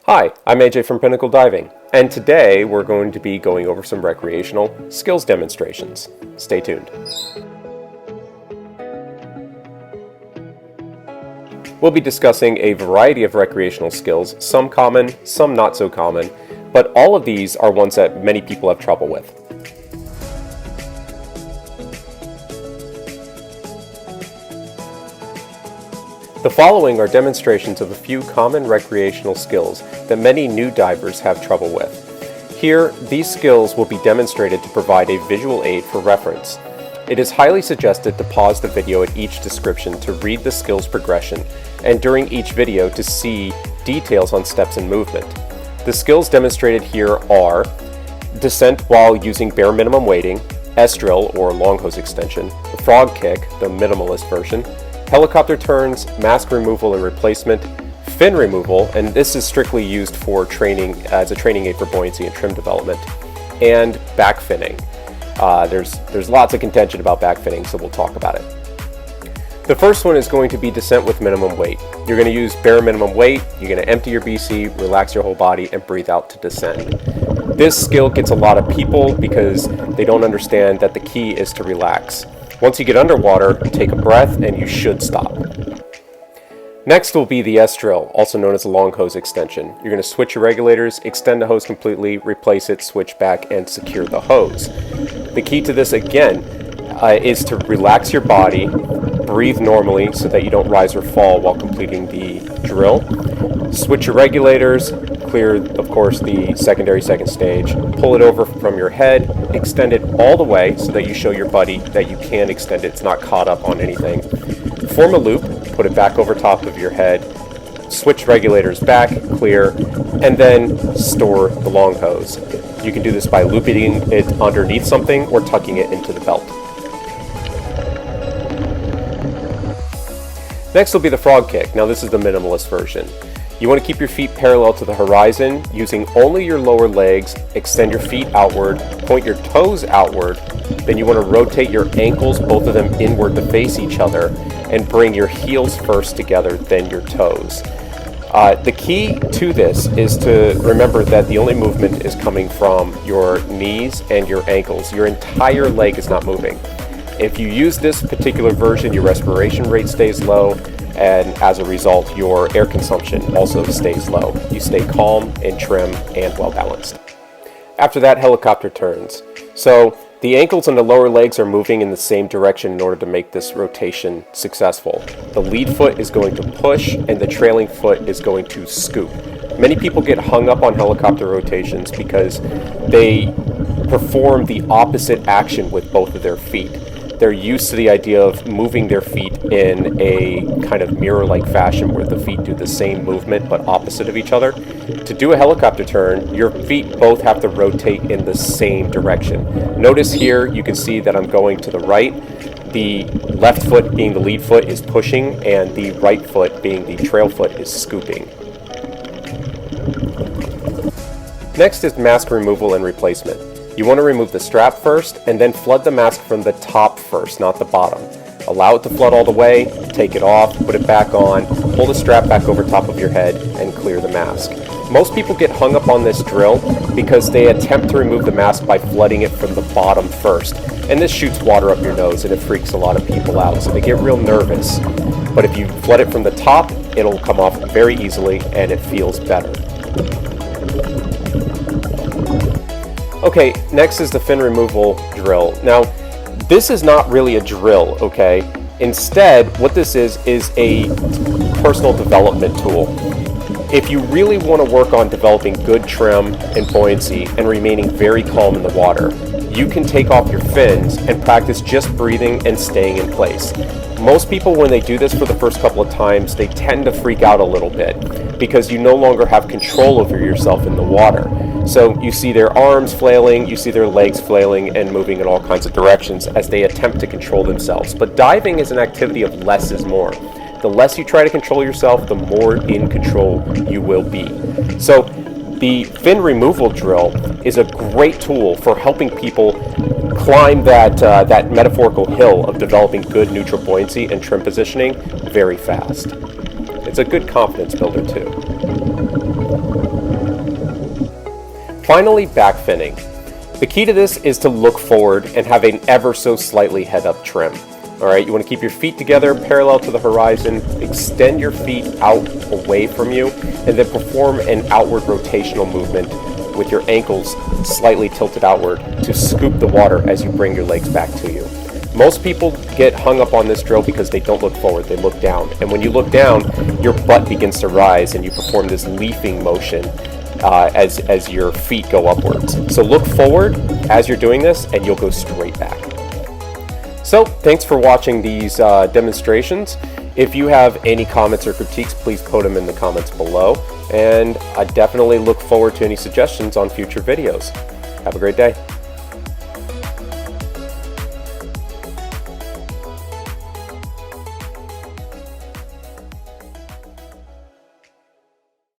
Hi, I'm AJ from Pinnacle Diving, and today we're going to be going over some recreational skills demonstrations. Stay tuned. We'll be discussing a variety of recreational skills, some common, some not so common, but all of these are ones that many people have trouble with. The following are demonstrations of a few common recreational skills that many new divers have trouble with. Here, these skills will be demonstrated to provide a visual aid for reference. It is highly suggested to pause the video at each description to read the skills progression, and during each video to see details on steps and movement. The skills demonstrated here are descent while using bare minimum weighting, S-drill or long hose extension, the frog kick, the minimalist version, helicopter turns, mask removal and replacement, fin removal, and this is strictly used for training as a training aid for buoyancy and trim development, and back finning. There's lots of contention about back finning, so we'll talk about it. The first one is going to be descent with minimum weight. You're going to use bare minimum weight, you're going to empty your BC, relax your whole body, and breathe out to descend. This skill gets a lot of people because they don't understand that the key is to relax. Once you get underwater, take a breath and you should stop. Next will be the S-drill, also known as a long hose extension. You're going to switch your regulators, extend the hose completely, replace it, switch back, and secure the hose. The key to this, again, is to relax your body, breathe normally so that you don't rise or fall while completing the drill. Switch your regulators, clear, of course, the secondary second stage, pull it over from your head, extend it all the way so that you show your buddy that you can extend it, it's not caught up on anything. Form a loop, put it back over top of your head, switch regulators back, clear, and then store the long hose. You can do this by looping it underneath something or tucking it into the belt. Next will be the frog kick. Now this is the minimalist version. You want to keep your feet parallel to the horizon, using only your lower legs, extend your feet outward, point your toes outward, then you want to rotate your ankles, both of them inward to face each other, and bring your heels first together, then your toes. The key to this is to remember that the only movement is coming from your knees and your ankles. Your entire leg is not moving. If you use this particular version, your respiration rate stays low, and as a result, your air consumption also stays low. You stay calm and trim and well balanced. After that, helicopter turns. So the ankles and the lower legs are moving in the same direction in order to make this rotation successful. The lead foot is going to push and the trailing foot is going to scoop. Many people get hung up on helicopter rotations because they perform the opposite action with both of their feet. They're used to the idea of moving their feet in a kind of mirror-like fashion where the feet do the same movement but opposite of each other. To do a helicopter turn, your feet both have to rotate in the same direction. Notice here you can see that I'm going to the right. The left foot, being the lead foot, is pushing, and the right foot, being the trail foot, is scooping. Next is mask removal and replacement. You want to remove the strap first and then flood the mask from the top first, not the bottom. Allow it to flood all the way, take it off, put it back on, pull the strap back over top of your head, and clear the mask. Most people get hung up on this drill because they attempt to remove the mask by flooding it from the bottom first. And this shoots water up your nose and it freaks a lot of people out, so they get real nervous. But if you flood it from the top, it'll come off very easily and it feels better. Okay, next is the fin removal drill. Now, this is not really a drill, okay? Instead, what this is a personal development tool. If you really want to work on developing good trim and buoyancy and remaining very calm in the water, you can take off your fins and practice just breathing and staying in place. Most people, when they do this for the first couple of times, they tend to freak out a little bit because you no longer have control over yourself in the water. So you see their arms flailing, you see their legs flailing and moving in all kinds of directions as they attempt to control themselves. But diving is an activity of less is more. The less you try to control yourself, the more in control you will be. So the fin removal drill is a great tool for helping people climb that metaphorical hill of developing good neutral buoyancy and trim positioning very fast. It's a good confidence builder too. Finally, back finning. The key to this is to look forward and have an ever so slightly head-up trim. Alright, you want to keep your feet together parallel to the horizon, extend your feet out away from you, and then perform an outward rotational movement with your ankles slightly tilted outward to scoop the water as you bring your legs back to you. Most people get hung up on this drill because they don't look forward, they look down. And when you look down, your butt begins to rise and you perform this leafing motion as your feet go upwards. So look forward as you're doing this and you'll go straight back. So thanks for watching these demonstrations. If you have any comments or critiques, please put them in the comments below. And I definitely look forward to any suggestions on future videos. Have a great day.